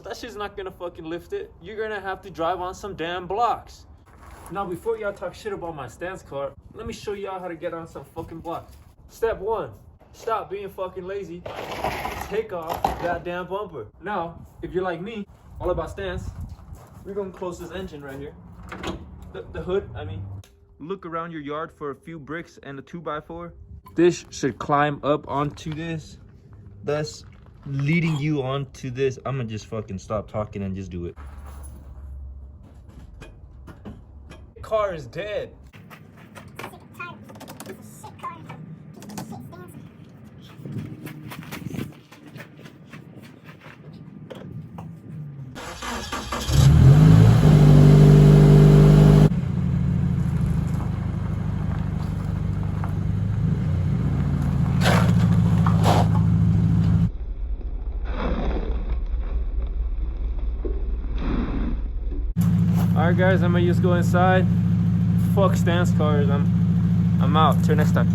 that shit's not gonna fucking lift it. You're gonna have to drive on some damn blocks. Now, before y'all talk shit about my stance car, let me show y'all how to get on some fucking blocks. Step 1, stop being fucking lazy. Take off that damn bumper. Now, if you're like me, all about stance, we're gonna close this engine right here. The hood, I mean. Look around your yard for a few bricks and a 2x4. This should climb up onto this, thus leading you onto this. I'm gonna just fucking stop talking and just do it. Car is dead. Alright guys, I'm gonna just go inside. Fuck stance cars. I'm out. Till next time.